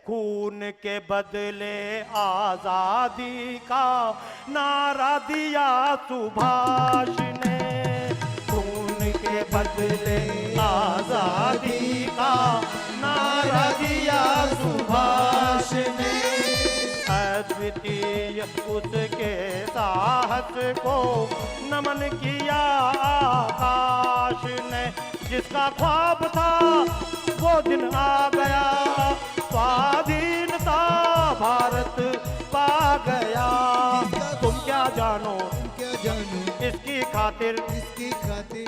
खून के बदले आजादी का नारा दिया सुभाष ने, खून के बदले आजादी का नारा दिया सुभाष ने। अद्वितीय उसके साहस को नमन किया आकाश ने, जिसका ख्वाब था वो दिन आ गया, स्वाधीनता भारत पा गया। तुम क्या जानो इसकी खातिर,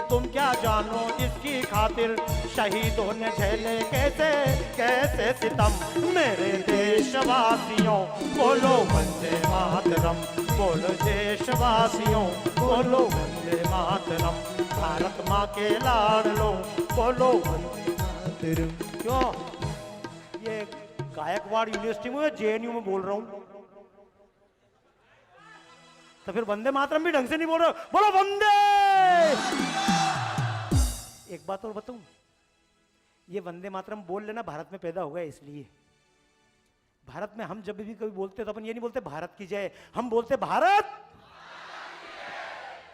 तुम क्या जानो इसकी खातिर, शहीदों ने झेले कैसे कैसे सितम। मेरे देशवासियों बोलो वंदे मातरम, बोलो देशवासियों बोलो वंदे मातरम। भारत माँ के लाडलो बोलो वंदे मातरम। क्यों ये गायकवाड़ यूनिवर्सिटी में जेएनयू में बोल रहा हूं, तो फिर वंदे मातरम भी ढंग से नहीं बोल रहे, बोलो वंदे। एक बात और बताऊं, ये वंदे मातरम बोल लेना भारत में पैदा हो गया इसलिए। भारत में हम जब भी कभी बोलते तो अपन ये नहीं बोलते भारत की जय, हम बोलते भारत।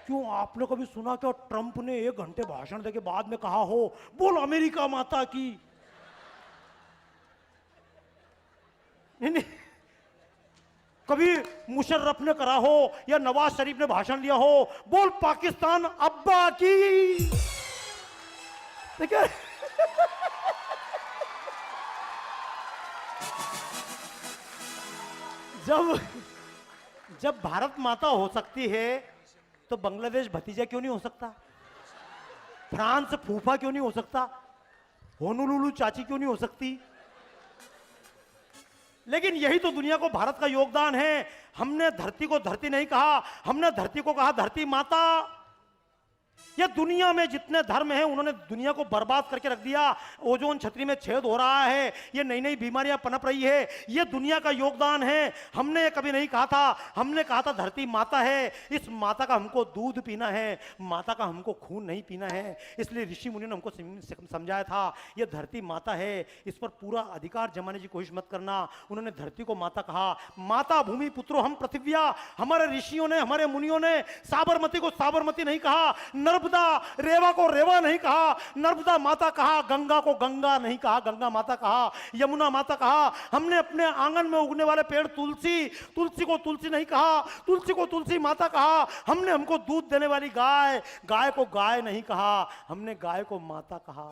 क्यों आपने कभी सुना क्या ट्रंप ने 1 घंटे भाषण देके बाद में कहा हो बोल अमेरिका माता की? नहीं, कभी मुशर्रफ ने करा हो या नवाज शरीफ ने भाषण दिया हो बोल पाकिस्तान अब्बा की? ठीक है। जब भारत माता हो सकती है तो बांग्लादेश भतीजा क्यों नहीं हो सकता? फ्रांस फूफा क्यों नहीं हो सकता? होनोलुलु चाची क्यों नहीं हो सकती? लेकिन यही तो दुनिया को भारत का योगदान है। हमने धरती को धरती नहीं कहा, हमने धरती को कहा धरती माता। ये दुनिया में जितने धर्म हैं उन्होंने दुनिया को बर्बाद करके रख दिया। ओजोन छतरी में छेद हो रहा है, ये नई नई बीमारियां पनप रही है, ये दुनिया का योगदान है। हमने कभी नहीं कहा था, हमने कहा था धरती माता है, इस माता का हमको दूध पीना है, माता का हमको खून नहीं पीना है। इसलिए ऋषि मुनि ने हमको समझाया था ये धरती माता है, इस पर पूरा अधिकार जमाने की कोशिश मत करना। उन्होंने धरती को माता कहा। माता भूमि पुत्रो हम पृथिव्या। हमारे ऋषियों ने, हमारे मुनियों ने साबरमती को साबरमती नहीं कहा, नर्मदा रेवा को रेवा नहीं कहा, नर्मदा माता कहा, गंगा को गंगा नहीं कहा, गंगा माता कहा, यमुना माता कहा। हमने अपने आंगन में उगने वाले पेड़ तुलसी, तुलसी को तुलसी नहीं कहा, तुलसी को तुलसी माता कहा। हमने हमको दूध देने वाली गाय, गाय को गाय नहीं कहा, हमने गाय को माता कहा।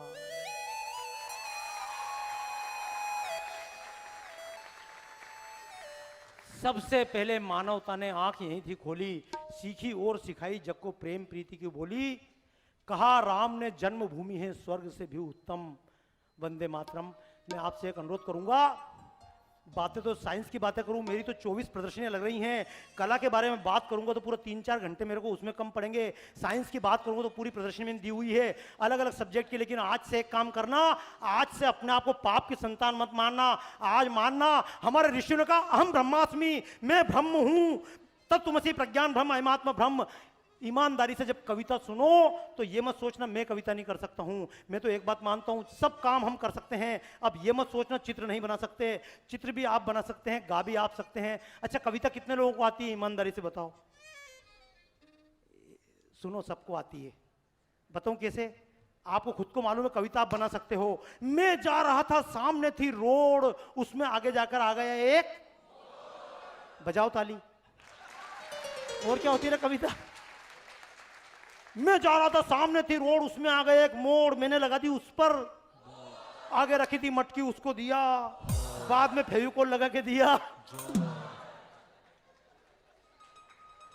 सबसे पहले मानवता ने आंख यहीं थी खोली, सीखी और सिखाई जग को प्रेम प्रीति की बोली। कहा राम ने जन्मभूमि है स्वर्ग से भी उत्तम। वंदे मातरम। मैं आपसे एक अनुरोध करूंगा, बातें तो साइंस की बातें करूं, मेरी तो 24 प्रदर्शनियां लग रही हैं। कला के बारे में बात करूंगा तो पूरा 3-4 घंटे मेरे को उसमें कम पड़ेंगे। साइंस की बात करूंगा तो पूरी प्रदर्शनी में दी हुई है अलग अलग सब्जेक्ट की। लेकिन आज से एक काम करना, आज से अपने आप को पाप की संतान मत मानना। आज मानना हमारे ऋषियों ने कहा अहम ब्रह्मास्मि, मैं ब्रह्म हूं, तत्त्वमसि प्रज्ञान ब्रह्म अयमात्मा ब्रह्म। ईमानदारी से जब कविता सुनो तो ये मत सोचना मैं कविता नहीं कर सकता हूं। मैं तो एक बात मानता हूं, सब काम हम कर सकते हैं। अब ये मत सोचना चित्र नहीं बना सकते, चित्र भी आप बना सकते हैं, गा भी आप सकते हैं। अच्छा, कविता कितने लोगों को आती है ईमानदारी से बताओ? सुनो, सबको आती है। बताऊं कैसे? आपको खुद को मालूम है कविता आप बना सकते हो। मैं जा रहा था, सामने थी रोड, उसमें आगे जाकर आ गया एक, बजाओ ताली। और क्या होती है कविता? मैं जा रहा था, सामने थी रोड, उसमें आ गए एक मोड़, मैंने लगा दी उस पर, आगे रखी थी मटकी उसको दिया, बाद में फेविकोल लगा के दिया।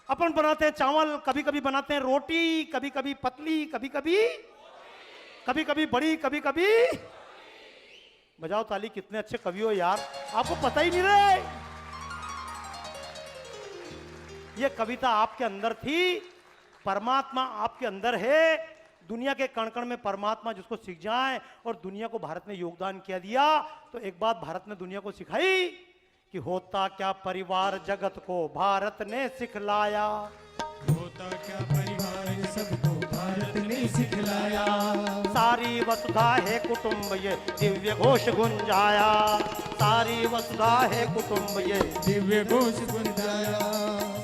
अपन बनाते हैं चावल, कभी कभी बनाते हैं रोटी, कभी कभी पतली, कभी कभी बड़ी, कभी कभी। बजाओ ताली, कितने अच्छे कवि हो यार, आपको पता ही नहीं रहे। ये कविता आपके अंदर थी, परमात्मा आपके अंदर है। दुनिया के कण कण में परमात्मा जिसको सीख जाए, और दुनिया को भारत ने योगदान किया दिया। तो एक बात भारत ने दुनिया को सिखाई कि होता क्या परिवार जगत को भारत ने सिखलाया। होता क्या परिवार सबको भारत ने सिखलाया। सारी वसुधा है कुटुंब ये दिव्य घोष गुंजाया। सारी वसुधा है कुटुंब ये दिव्य घोष गुंजाया।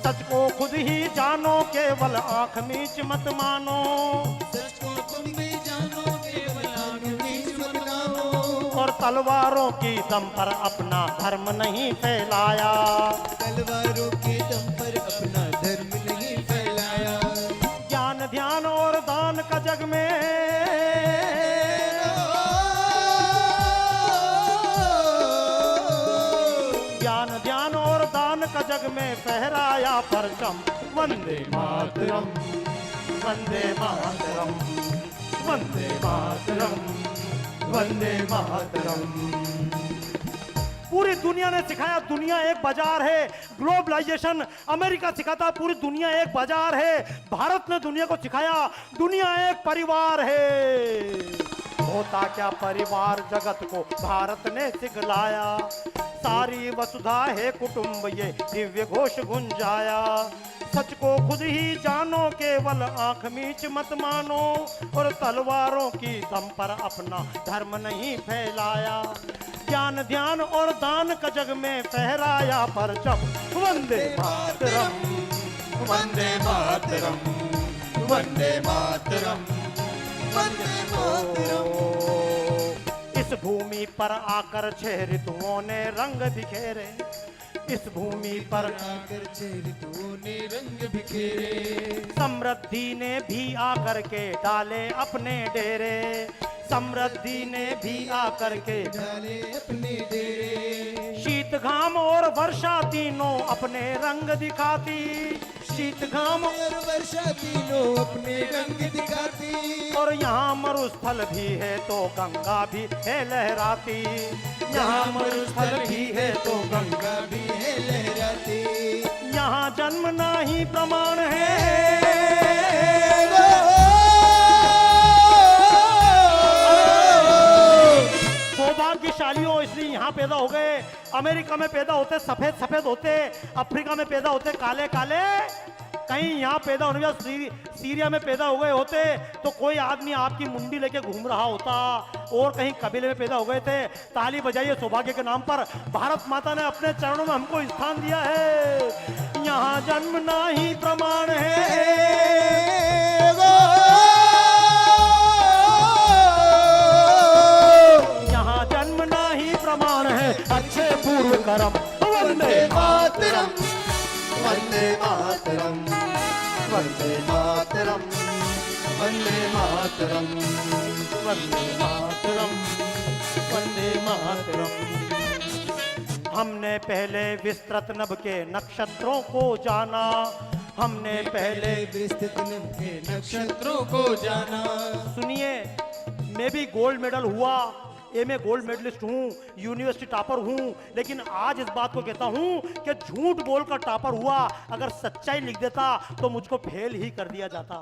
सच को खुद ही जानो केवल आंख मीच मत मानो सच को तुम भी जानो केवल आंख मीच मत मानो। और तलवारों की दम पर अपना धर्म नहीं फैलाया तलवारों के दम पर अपना धर्म नहीं फैलाया। ज्ञान ध्यान और दान का जग में ज्ञान ध्यान और दान का जग में फहराया परचम वंदे मातरम वंदे मातरम वंदे मातरम वंदे मातरम। पूरी दुनिया ने सिखाया दुनिया एक बाजार है। ग्लोबलाइजेशन अमेरिका सिखाता पूरी दुनिया एक बाजार है। भारत ने दुनिया को सिखाया दुनिया एक परिवार है। होता क्या परिवार जगत को भारत ने सिखलाया सारी वसुधा है कुटुंब ये दिव्य घोष गुंजाया। सच को खुद ही जानो केवल आंख मीच मत मानो और तलवारों की दम पर अपना धर्म नहीं फैलाया। ज्ञान ध्यान और दान का जग में फहराया परचम वंदे मातरम वंदे मातरम वंदे मातरम वंदे मातरम। इस भूमि पर आकर छह ऋतुओं ने रंग बिखेरे इस भूमि पर आकर छह ऋतुओं ने रंग बिखेरे। समृद्धि ने भी आकर के डाले अपने डेरे समृद्धि ने भी आकर के डाले अपने डेरे। शीत घाम और वर्षा तीनों अपने रंग दिखाती शीत घाम और वर्षा तीनों अपने रंग दिखाती। और यहाँ मरुस्थल भी है तो गंगा भी है लहराती यहाँ मरुस्थल भी है तो गंगा भी है लहराती। यहाँ जन्म नाही प्रमाण है सौभाग्यशाली हो इसलिए यहाँ पैदा हो गए। अमेरिका में पैदा होते सफेद सफेद होते अफ्रीका में पैदा होते काले काले कहीं यहाँ पैदा होने के सीरिया में पैदा हो गए होते तो कोई आदमी आपकी मुंडी लेके घूम रहा होता और कहीं कबीले में पैदा हो गए थे। ताली बजाइए सौभाग्य के नाम पर। भारत माता ने अपने चरणों में हमको स्थान दिया है। यहाँ जन्म नाही प्रमाण है यहाँ जन्म नाही प्रमाण है अच्छे पूर्व कर्म वंदे मातरम वंदे मातरम वंदे मातरम वंदे मातरम वंदे मातरम वंदे मातरम। हमने पहले विस्तृत नभ के नक्षत्रों को जाना हमने पहले विस्तृत नभ के नक्षत्रों को जाना। सुनिए मैं भी गोल्ड मेडल हुआ मैं गोल्ड मेडलिस्ट हूँ यूनिवर्सिटी टॉपर हूँ लेकिन आज इस बात को कहता हूँ कि झूठ बोलकर टॉपर हुआ अगर सच्चाई लिख देता तो मुझको फेल ही कर दिया जाता।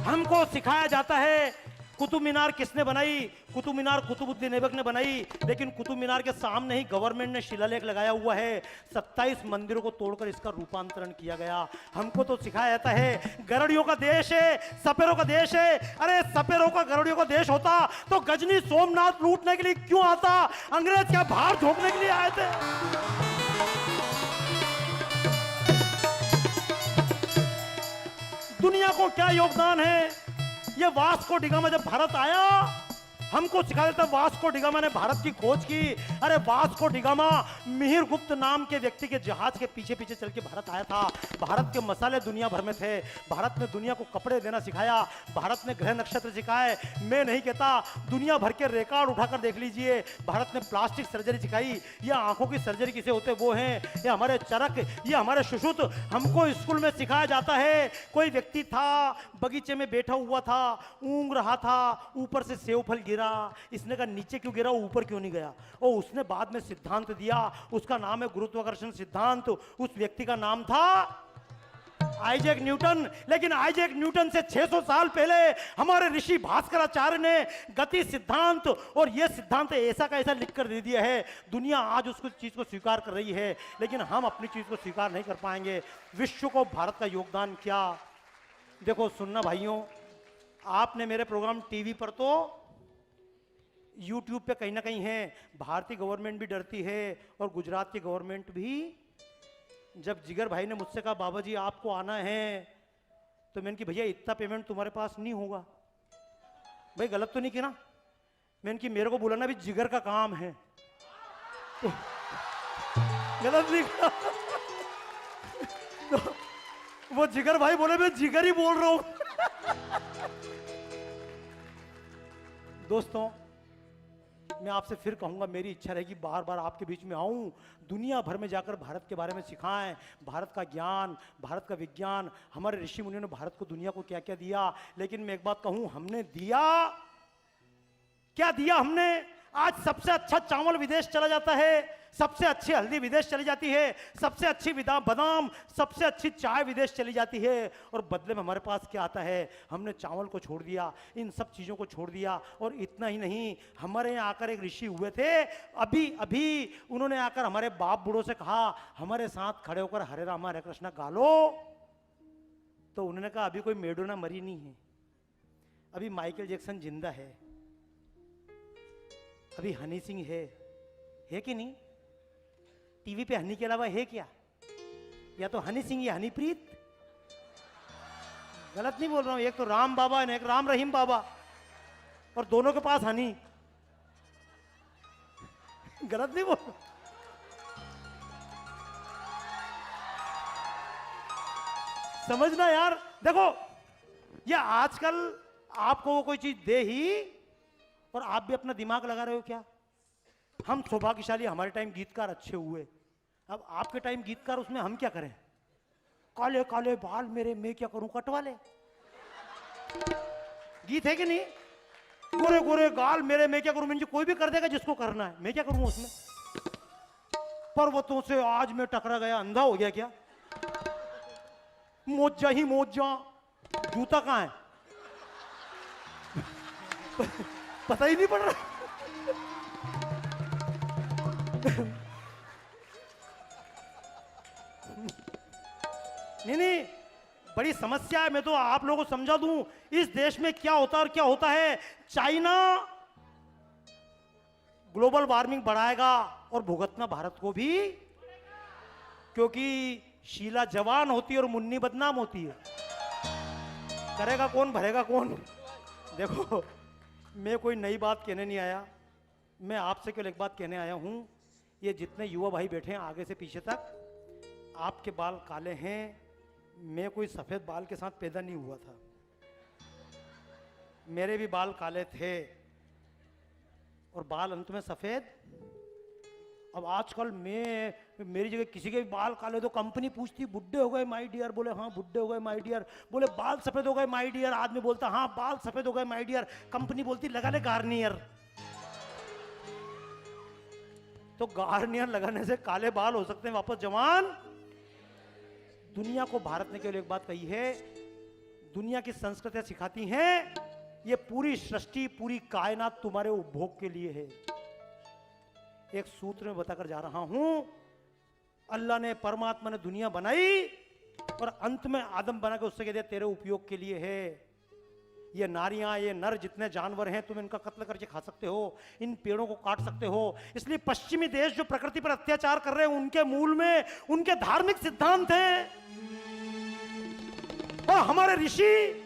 हमको सिखाया जाता है कुतुब मीनार किसने बनाई कुतुब मीनार कुतुबुद्दीन ऐबक ने बनाई लेकिन कुतुब मीनार के सामने ही गवर्नमेंट ने शिलालेख लगाया हुआ है 27 मंदिरों को तोड़कर इसका रूपांतरण किया गया। हमको तो सिखाया जाता है गरड़ियों का देश है सपेरों का देश है। अरे सपेरों का गरड़ियों का देश होता तो गजनी सोमनाथ लूटने के लिए क्यों आता अंग्रेज क्या भार झोंकने के लिए आए थे। दुनिया को क्या योगदान है ये वास्को डिगामा जब भारत आया हमको सिखा देता वास्को डिगामा ने भारत की खोज की। अरे वास्को डिगामा मिहिर गुप्त नाम के व्यक्ति के जहाज के पीछे पीछे चल के भारत आया था। भारत के मसाले दुनिया भर में थे। भारत ने दुनिया को कपड़े देना सिखाया। भारत ने ग्रह नक्षत्र सिखाए। मैं नहीं कहता दुनिया भर के रिकॉर्ड उठाकर देख लीजिए। भारत ने प्लास्टिक सर्जरी सिखाई। ये आंखों की सर्जरी किसे होते वो हैं ये हमारे चरक ये हमारे सुश्रुत। हमको स्कूल में सिखाया जाता है कोई व्यक्ति था बगीचे में बैठा हुआ था ऊँग रहा था ऊपर से सेव फल गिरा। इसने कहा नीचे क्यों गिरा ऊपर क्यों नहीं गया और उसने बाद में सिद्धांत दिया उसका नाम है गुरुत्वाकर्षण सिद्धांत। उस व्यक्ति का नाम था आइजैक न्यूटन। लेकिन आइजैक न्यूटन से 600 साल पहले हमारे ऋषि भास्कराचार्य ने गति सिद्धांत और यह सिद्धांत ऐसा का ऐसा लिख कर दे दिया है। दुनिया आज उसको चीज को स्वीकार कर रही है लेकिन हम अपनी चीज को स्वीकार नहीं कर पाएंगे। विश्व को भारत का योगदान क्या देखो सुनना भाइयों आपने मेरे प्रोग्राम टीवी पर तो यूट्यूब पे कहीं ना कहीं है, भारतीय गवर्नमेंट भी डरती है और गुजरात की गवर्नमेंट भी। जब जिगर भाई ने मुझसे कहा बाबा जी आपको आना है, तो मैंने कि भैया इतना पेमेंट तुम्हारे पास नहीं होगा। भाई गलत तो नहीं किया ना? मैंने कि मेरे को बुलाना भी जिगर का काम है, तो गलत नहीं किया। तो वो जिगर भाई बोले मैं जिगर ही बोल रहा हूं। दोस्तों मैं आपसे फिर कहूंगा, मेरी इच्छा रहेगी बार बार आपके बीच में आऊं, दुनिया भर में जाकर भारत के बारे में सिखाएं, भारत का ज्ञान, भारत का विज्ञान, हमारे ऋषि मुनियों ने भारत को, दुनिया को क्या क्या दिया। लेकिन मैं एक बात कहूं, हमने दिया क्या? दिया हमने। आज सबसे अच्छा चावल विदेश चला जाता है, सबसे अच्छी हल्दी विदेश चली जाती है, सबसे अच्छी बादाम, सबसे अच्छी चाय विदेश चली जाती है, और बदले में हमारे पास क्या आता है? हमने चावल को छोड़ दिया, इन सब चीज़ों को छोड़ दिया। और इतना ही नहीं, हमारे यहाँ आकर एक ऋषि हुए थे अभी अभी, उन्होंने आकर हमारे बाप बूढ़ों से कहा हमारे साथ खड़े होकर हरे रामा हरे कृष्णा गा लो। तो उन्होंने कहा अभी कोई मेडोना मरी नहीं है, अभी माइकल जैक्सन जिंदा है, अभी हनी सिंह है कि नहीं? टीवी पे हनी के अलावा है क्या? या तो हनी सिंह या हनीप्रीत। गलत नहीं बोल रहा हूं, एक तो राम बाबा है, एक राम रहीम बाबा, और दोनों के पास हनी। गलत नहीं बोल रहा। समझना यार, देखो ये आजकल आपको वो कोई चीज दे ही और आप भी अपना दिमाग लगा रहे हो क्या? हम सौभाग्यशाली, हमारे टाइम गीतकार अच्छे हुए, अब आपके टाइम गीतकार, उसमें हम क्या करें? काले काले बाल मेरे, मैं क्या करूं कटवा ले। गीत है कि नहीं? गोरे गोरे गाल मेरे, मैं क्या करूं? मुझे कोई भी कर देगा जिसको करना है, मैं क्या करूं उसमें? पर्वतों से आज मैं टकरा गया, अंधा हो गया क्या? मोजा ही मोजा, जूता कहां है? पता ही नहीं पड़ रहा। नहीं, बड़ी समस्या है। मैं तो आप लोगों को समझा दूं इस देश में क्या होता है और क्या होता है। चाइना ग्लोबल वार्मिंग बढ़ाएगा और भुगतना भारत को भी, क्योंकि शीला जवान होती है और मुन्नी बदनाम होती है। करेगा कौन, भरेगा कौन? देखो मैं कोई नई बात कहने नहीं आया, मैं आपसे केवल एक बात कहने आया हूं। ये जितने युवा भाई बैठे हैं आगे से पीछे तक, आपके बाल काले हैं, मैं कोई सफेद बाल के साथ पैदा नहीं हुआ था, मेरे भी बाल काले थे और बाल अंत में सफेद। अब आजकल मेरी जगह किसी के भी बाल काले तो कंपनी पूछती बुड्ढे हो गए माय डियर, बोले हाँ बुड्ढे हो गए माय डियर, बोले बाल सफेद हो गए माय डियर, आदमी बोलता हाँ बाल सफेद हो गए माय डियर, कंपनी बोलती लगा ले गार्नियर। तो गार्नियर लगाने से काले बाल हो सकते हैं वापस जवान। दुनिया को भारत ने केवल एक बात कही है, दुनिया की संस्कृतियां सिखाती हैं ये पूरी सृष्टि, पूरी कायनात तुम्हारे उपभोग के लिए है। एक सूत्र में बताकर जा रहा हूं, अल्लाह ने, परमात्मा ने दुनिया बनाई और अंत में आदम बना के उससे कह दिया तेरे उपयोग के लिए है। ये नारियां, ये नर, जितने जानवर हैं तुम इनका कत्ल करके खा सकते हो, इन पेड़ों को काट सकते हो। इसलिए पश्चिमी देश जो प्रकृति पर अत्याचार कर रहे हैं उनके मूल में उनके धार्मिक सिद्धांत हैं। और हमारे ऋषि,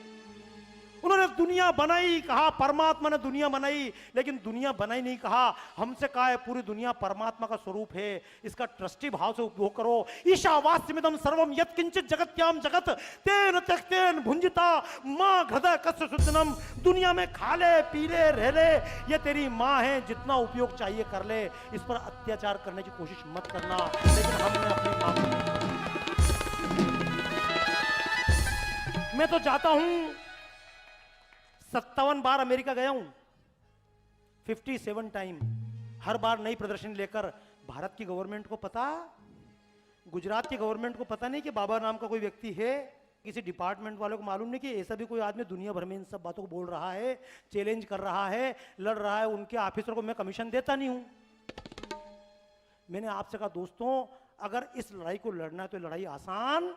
उन्होंने दुनिया बनाई, कहा परमात्मा ने दुनिया बनाई, लेकिन दुनिया बनाई नहीं कहा, हमसे कहा है पूरी दुनिया परमात्मा का स्वरूप है, इसका ट्रस्टी भाव से उपभोग करो। ईशावास्यमिदं सर्वम यत्किंचित जगत्याम जगत तेन त्यक्तेन भुंजिता मां हृदय कस्य सुदनम। दुनिया में खा ले पी ले रह ले, ये तेरी मां है, जितना उपयोग चाहिए कर ले, इस पर अत्याचार करने की कोशिश मत करना। लेकिन हमने अपनी मां, मैं तो जाता हूं, 57 बार अमेरिका गया हूं, 57 टाइम, हर बार नई प्रदर्शनी लेकर। भारत की गवर्नमेंट को पता, गुजरात की गवर्नमेंट को पता नहीं कि बाबा नाम का कोई व्यक्ति है, किसी डिपार्टमेंट वालों को मालूम नहीं कि ऐसा भी कोई आदमी दुनिया भर में इन सब बातों को बोल रहा है, चैलेंज कर रहा है, लड़ रहा है। उनके ऑफिसर को मैं कमीशन देता नहीं हूं। मैंने आपसे कहा दोस्तों, अगर इस लड़ाई को लड़ना है तो लड़ाई आसान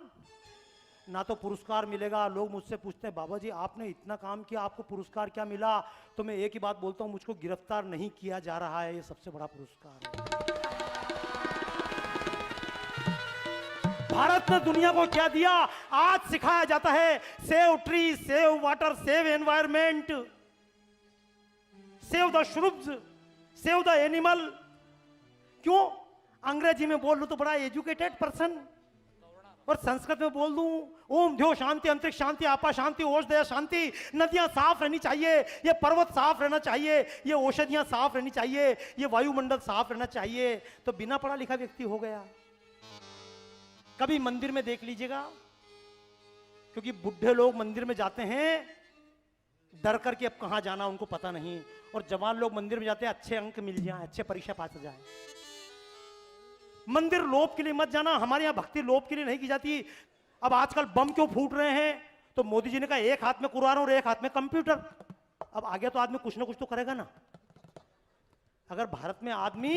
ना तो पुरस्कार मिलेगा। लोग मुझसे पूछते हैं बाबा जी आपने इतना काम किया, आपको पुरस्कार क्या मिला? तो मैं एक ही बात बोलता हूं, मुझको गिरफ्तार नहीं किया जा रहा है, ये सबसे बड़ा पुरस्कार है। भारत ने दुनिया को क्या दिया? आज सिखाया जाता है save tree, save water, save environment, save the shrubs, save the animal. क्यों? अंग्रेजी में बोल लूं तो बड़ा एजुकेटेड पर्सन, और संस्कृत में बोल दूं ओम ध्यो शांति, अंतरिक्ष शांति, आपा शांति, ओषधय शांति। नदियां साफ रहनी चाहिए, ये पर्वत साफ रहना चाहिए, ये औषधियां साफ रहनी चाहिए, ये वायुमंडल साफ रहना चाहिए। तो बिना पढ़ा लिखा व्यक्ति हो गया। कभी मंदिर में देख लीजिएगा, क्योंकि बुढ़े लोग मंदिर में जाते हैं डर करके अब कहां जाना उनको पता नहीं, और जवान लोग मंदिर में जाते हैं अच्छे अंक मिल जाए, अच्छे परीक्षा पास हो जाए। मंदिर लोभ के लिए मत जाना, हमारे यहां भक्ति लोभ के लिए नहीं की जाती। अब आजकल बम क्यों फूट रहे हैं? तो मोदी जी ने कहा एक हाथ में कुरान और एक हाथ में कंप्यूटर। अब आगे तो आदमी कुछ ना कुछ तो करेगा ना। अगर भारत में आदमी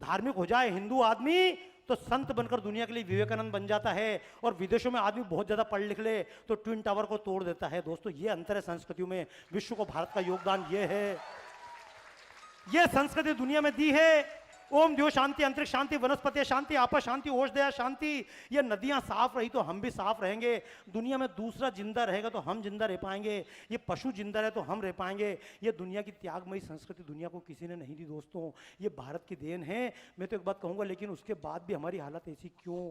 धार्मिक हो जाए, हिंदू आदमी, तो संत बनकर दुनिया के लिए विवेकानंद बन जाता है, और विदेशों में आदमी बहुत ज्यादा पढ़ लिख ले तो ट्विन टावर को तोड़ देता है। दोस्तों ये अंतर है संस्कृतियों में। विश्व को भारत का योगदान ये है, ये संस्कृति दुनिया में दी है। ओम ध्यो शांति, अंतरिक्ष शांति, वनस्पति शांति, आपा शांति, औषधय शांति। ये नदियां साफ रही तो हम भी साफ रहेंगे। दुनिया में दूसरा जिंदा रहेगा तो हम जिंदा रह पाएंगे। ये पशु जिंदा रहे तो हम रह पाएंगे। ये दुनिया की त्यागमयी संस्कृति दुनिया को किसी ने नहीं दी दोस्तों, ये भारत की देन है। मैं तो एक बात कहूंगा, लेकिन उसके बाद भी हमारी हालत ऐसी क्यों?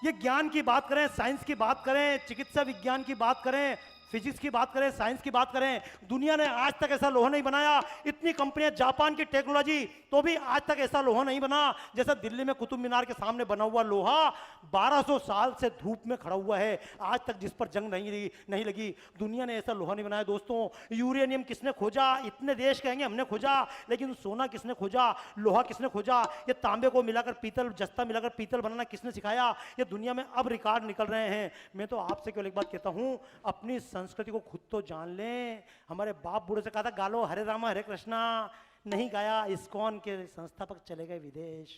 ये ज्ञान की बात करें, साइंस की बात करें, चिकित्सा विज्ञान की बात करें, फिजिक्स की बात करें, साइंस की बात करें, दुनिया ने आज तक ऐसा लोहा नहीं बनाया। इतनी कंपनियां, जापान की टेक्नोलॉजी, तो भी आज तक ऐसा लोहा नहीं बना जैसा दिल्ली में कुतुब मीनार के सामने बना हुआ लोहा। 1200 साल से धूप में खड़ा हुआ है, आज तक जिस पर जंग नहीं लगी। दुनिया ने ऐसा लोहा नहीं बनाया दोस्तों। यूरेनियम किसने खोजा? इतने देश कहेंगे हमने खोजा, लेकिन सोना किसने खोजा? लोहा किसने खोजा? ये तांबे को मिलाकर पीतल, जस्ता मिलाकर पीतल बनाना किसने सिखाया? ये दुनिया में अब रिकॉर्ड निकल रहे हैं। मैं तो आपसे केवल एक बात कहता हूं, अपनी संस्कृति को खुद तो जान लें। हमारे बाप बूढ़े से कहा था गालो हरे रामा हरे कृष्णा, नहीं गाया। इस्कॉन के संस्थापक चले गए विदेश।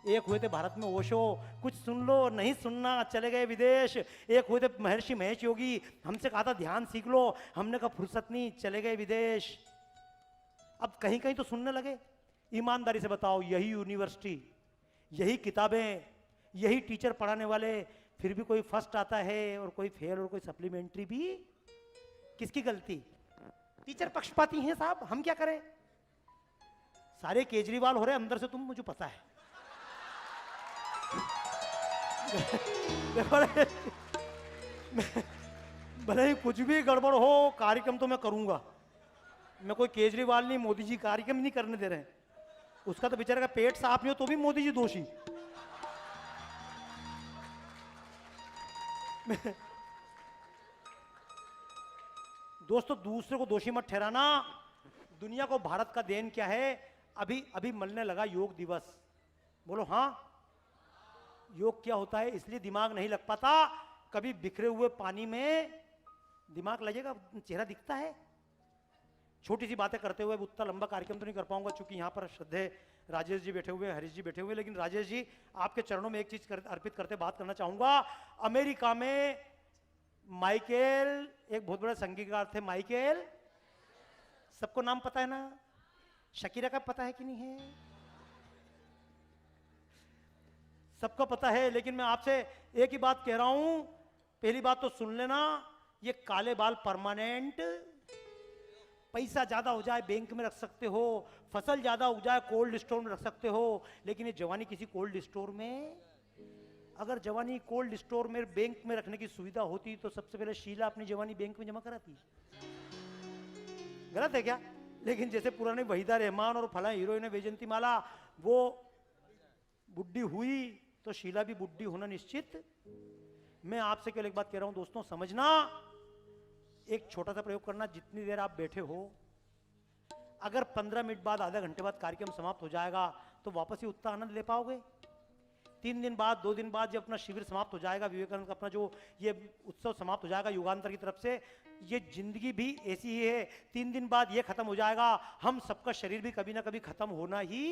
एक हुए थे भारत में ओशो, कुछ सुन लो, नहीं सुनना, चले गए विदेश। एक हुए थे महर्षि महेश योगी, हमसे कहा था ध्यान सीख लो, हमने कहा फुर्सत नहीं, चले गए विदेश। अब कहीं कहीं तो सुनने लगे। ईमानदारी से बताओ, यही यूनिवर्सिटी, यही किताबें, यही टीचर पढ़ाने वाले, फिर भी कोई फर्स्ट आता है और कोई फेल और कोई सप्लीमेंट्री भी। किसकी गलती? टीचर पक्षपाती हैं साहब, हम क्या करें? सारे केजरीवाल हो रहे अंदर से, तुम, मुझे पता है। भले ही कुछ भी गड़बड़ हो, कार्यक्रम तो मैं करूंगा। मैं कोई केजरीवाल नहीं, मोदी जी कार्यक्रम नहीं करने दे रहे हैं। उसका तो बेचारे का पेट साफ नहीं हो तो भी मोदी जी दोषी। दोस्तों दूसरे को दोषी मत ठहराना। दुनिया को भारत का देन क्या है? अभी अभी मलने लगा योग दिवस। बोलो हाँ। योग क्या होता है? इसलिए दिमाग नहीं लग पाता। कभी बिखरे हुए पानी में दिमाग लगेगा, चेहरा दिखता है। छोटी सी बातें करते हुए उतना लंबा कार्यक्रम तो नहीं कर पाऊंगा, क्योंकि यहाँ पर श्रद्धे राजेश जी बैठे हुए हैं, हरीश जी बैठे हुए हैं। लेकिन राजेश जी, आपके चरणों में एक चीज अर्पित करते बात करना चाहूंगा। अमेरिका में माइकेल, एक बहुत बड़े संगीतकार थे, माइकेल, सबको नाम पता है ना? शकीरा का पता है कि नहीं है? सबको पता है। लेकिन मैं आपसे एक ही बात कह रहा हूं, पहली बात तो सुन लेना, ये काले बाल परमानेंट। पैसा ज्यादा हो जाए बैंक में रख सकते हो, फसल ज्यादा उग जाए कोल्ड स्टोर में रख सकते हो, लेकिन ये जवानी किसी कोल्ड स्टोर में। अगर जवानी कोल्ड स्टोर में बैंक में रखने की सुविधा होती तो सबसे पहले शीला अपनी जवानी बैंक में जमा कराती। गलत है क्या? लेकिन जैसे पुराने वहीदा रहमान और फला हीरोइन वैजंती माला, वो बुढ़ी हुई तो शीला भी बुढ़ी होना निश्चित। मैं आपसे केवल एक बात कह रहा हूं दोस्तों, समझना। एक छोटा सा प्रयोग करना, जितनी देर आप बैठे हो, अगर 15 मिनट बाद, आधा घंटे बाद कार्यक्रम समाप्त हो जाएगा तो वापस ही उतना आनंद ले पाओगे? 3 दिन बाद, 2 दिन बाद जब अपना शिविर समाप्त हो जाएगा, विवेकानंद का अपना जो ये उत्सव समाप्त हो जाएगा युगांतर की तरफ से, ये जिंदगी भी ऐसी ही है। 3 दिन बाद ये खत्म हो जाएगा, हम सबका शरीर भी कभी ना कभी खत्म होना ही,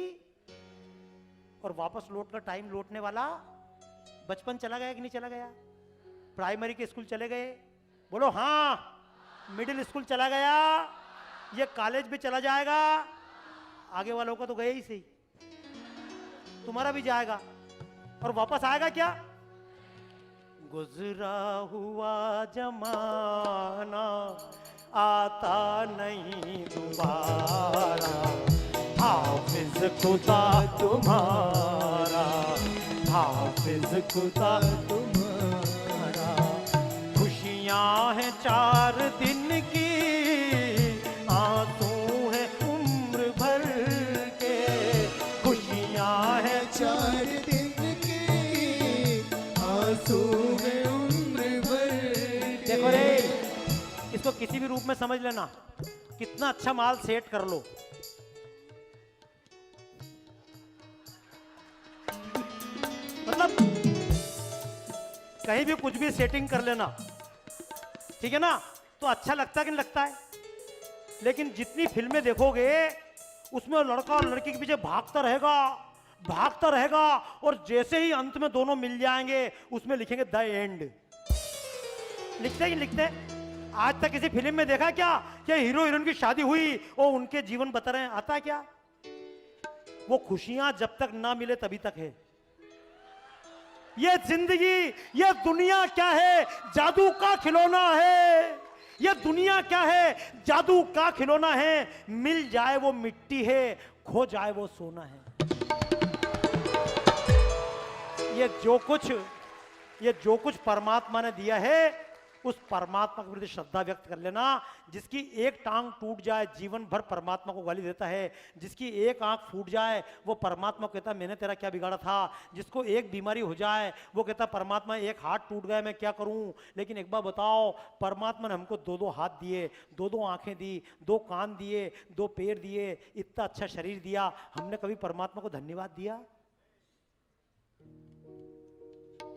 और वापस लौट कर टाइम लौटने वाला बचपन चला गया कि नहीं चला गया? प्राइमरी के स्कूल चले गए? बोलो हाँ। मिडिल स्कूल चला गया? ये कॉलेज भी चला जाएगा? आगे वालों का तो गया ही सही, तुम्हारा भी जाएगा। और वापस आएगा क्या? गुजरा हुआ जमाना आता नहीं दोबारा, हाफिज खुदा तुम्हारा, हाफिज खुदा तुम्हारा। खुशियां हैं 4 दिन की, आंसू है उम्र भर के। खुशियां हैं 4 दिन की, आंसू है उम्र भर। देखो रे, इसको किसी भी रूप में समझ लेना, कितना अच्छा माल सेट कर लो, मतलब कहीं भी कुछ भी सेटिंग कर लेना, ठीक है ना, तो अच्छा लगता है कि नहीं लगता है? लेकिन जितनी फिल्में देखोगे उसमें लड़का और लड़की के पीछे भागता रहेगा, भागता रहेगा, और जैसे ही अंत में दोनों मिल जाएंगे उसमें लिखेंगे द एंड। लिखते हैं कि लिखते? आज तक किसी फिल्म में देखा क्या कि हीरो हीरोइन की शादी हुई और उनके जीवन बता रहे हैं? आता है क्या? वो खुशियां जब तक ना मिले तभी तक है। ये जिंदगी, ये दुनिया क्या है? जादू का खिलौना है। ये दुनिया क्या है? जादू का खिलौना है। मिल जाए वो मिट्टी है, खो जाए वो सोना है। ये जो कुछ परमात्मा ने दिया है, उस परमात्मा के प्रति श्रद्धा व्यक्त कर लेना। जिसकी एक टांग टूट जाए जीवन भर परमात्मा को गाली देता है, जिसकी एक आंख फूट जाए वो परमात्मा को कहता है मैंने तेरा क्या बिगाड़ा था, जिसको एक बीमारी हो जाए वो कहता परमात्मा एक हाथ टूट गया मैं क्या करूं। लेकिन एक बार बताओ, परमात्मा ने हमको 2-2 हाथ दिए, 2-2 आंखें दी, 2 कान दिए, 2 पैर दिए, इतना अच्छा शरीर दिया, हमने कभी परमात्मा को धन्यवाद दिया?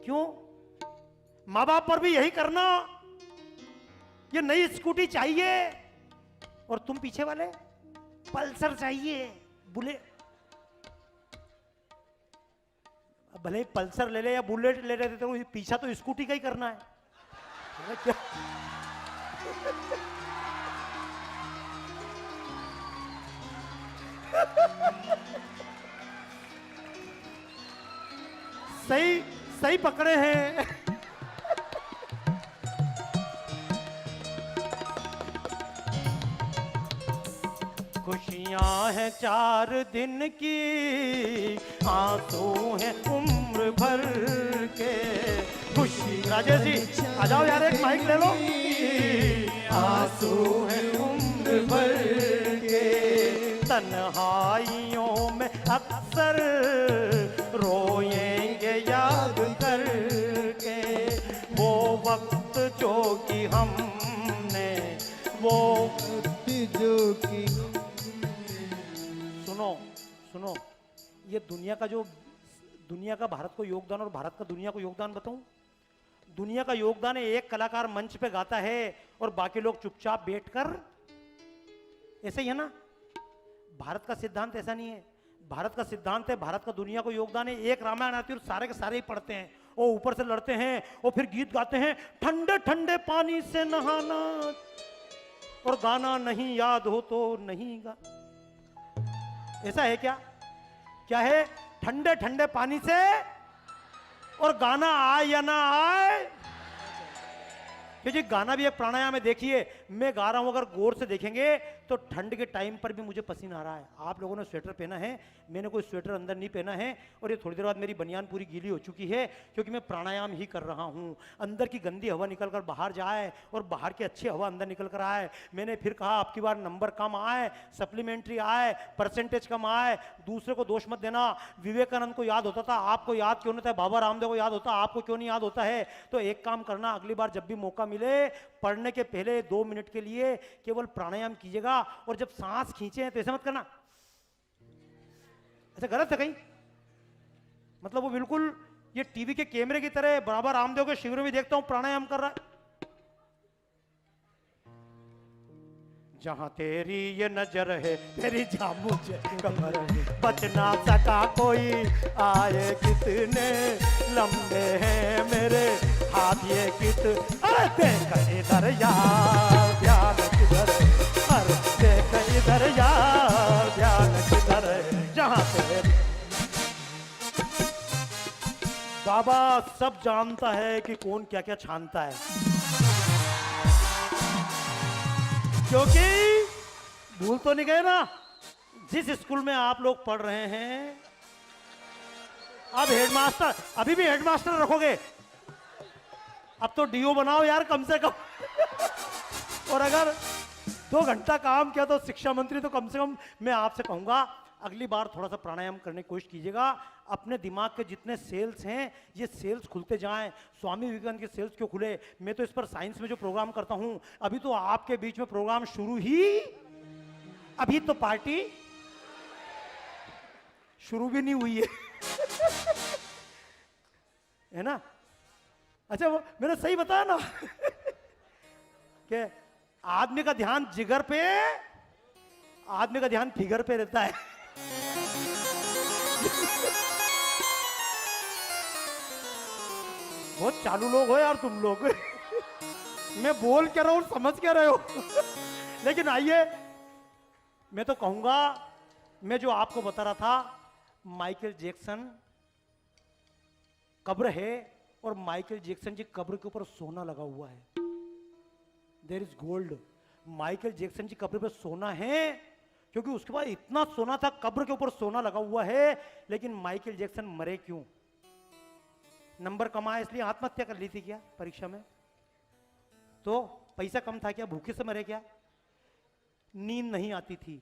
क्यों? माँ बाप पर भी यही करना, ये नई स्कूटी चाहिए और तुम पीछे वाले पल्सर चाहिए, बुलेट। भले पल्सर ले ले या बुलेट ले रहे थे तो पीछा तो स्कूटी का ही करना है क्या? सही सही पकड़े हैं। खुशियां हैं 4 दिन की, आंसू हैं उम्र भर के। खुशी राजेश जी आ जाओ यार, एक माइक ले लो। आंसू हैं उम्र भर के, तन्हाइयों में अक्सर रोएंगे याद करके। वो वक्त जो कि हमने, वो जो कि सुनो, ये दुनिया का भारत को योगदान और भारत का दुनिया को योगदान बताऊं। दुनिया का योगदान है, एक कलाकार मंच पे गाता है और बाकी लोग चुपचाप बैठकर, ऐसे ही है ना? भारत का सिद्धांत ऐसा नहीं है। भारत का सिद्धांत है, भारत का दुनिया को योगदान है। एक रामायण आती है और सारे के सारे ही पढ़ते हैं, वो ऊपर से लड़ते हैं और फिर गीत गाते हैं, ठंडे ठंडे पानी से नहाना और गाना नहीं याद हो तो नहीं गा। ऐसा है क्या? क्या है? ठंडे ठंडे पानी से और गाना आए या ना आए, क्योंकि गाना भी एक प्राणायाम है। देखिए मैं गा रहा हूं, अगर गौर से देखेंगे तो ठंड के टाइम पर भी मुझे पसीना आ रहा है। आप लोगों ने स्वेटर पहना है, मैंने कोई स्वेटर अंदर नहीं पहना है, और ये थोड़ी देर बाद मेरी बनियान पूरी गीली हो चुकी है, क्योंकि मैं प्राणायाम ही कर रहा हूं। अंदर की गंदी हवा निकल कर बाहर जाए और बाहर की अच्छी हवा अंदर निकल कर आए। मैंने फिर कहा अब की बार नंबर कम आए, सप्लीमेंट्री आए, परसेंटेज कम आए, दूसरे को दोष मत देना। विवेकानंद को याद होता था, आपको याद क्यों नहीं था? बाबा रामदेव को याद होता, आपको क्यों नहीं याद होता है? तो एक काम करना, अगली बार जब भी मौका मिले, पढ़ने के पहले 2 मिनट के लिए केवल प्राणायाम कीजिएगा, और जब सांस खींचे हैं तो ऐसे मत करना, ऐसा गलत है कहीं। मतलब वो बिल्कुल ये टीवी के कैमरे की तरह, बाबा रामदेव के शिविर में देखता हूं प्राणायाम कर रहा है। जहां तेरी ये नजर है तेरी जा मुझे कमर है, बच ना सका कोई आए कितने लंबे हैं मेरे हाथ ये कित, अरे देख इधर यार ध्यान किधर है, अरे देख इधर यार ध्यान किधर है, जहां तेरी। बाबा सब जानता है कि कौन क्या क्या छानता है, क्योंकि भूल तो नहीं गए ना, जिस स्कूल में आप लोग पढ़ रहे हैं अब हेडमास्टर, अभी भी हेडमास्टर रखोगे, अब तो डीओ बनाओ यार कम से कम। और अगर 2 घंटा काम किया तो शिक्षा मंत्री, तो कम से कम मैं आपसे कहूंगा अगली बार थोड़ा सा प्राणायाम करने की कोशिश कीजिएगा। अपने दिमाग के जितने सेल्स हैं ये सेल्स खुलते जाएं। स्वामी विवेकानंद के सेल्स क्यों खुले, मैं तो इस पर साइंस में जो प्रोग्राम करता हूं, अभी तो आपके बीच में प्रोग्राम शुरू ही, अभी तो पार्टी शुरू भी नहीं हुई है ना। अच्छा वो मैंने सही बताया ना कि आदमी का ध्यान जिगर पे, आदमी का ध्यान फिगर पे रहता है। बहुत चालू लोग हो यार तुम लोग। मैं बोल क्या रहा हूं समझ क्या रहे हो। लेकिन आइए मैं तो कहूंगा, मैं जो आपको बता रहा था माइकल जैक्सन कब्र है और माइकल जैक्सन जी कब्र के ऊपर सोना लगा हुआ है, there is gold. Michael Jackson जी कब्र पे सोना है क्योंकि उसके बाद इतना सोना था, कब्र के ऊपर सोना लगा हुआ है। लेकिन माइकल जैक्सन मरे क्यों? नंबर कमाया इसलिए आत्महत्या कर ली थी क्या परीक्षा में? तो पैसा कम था क्या? भूखे से मरे क्या? नींद नहीं आती थी।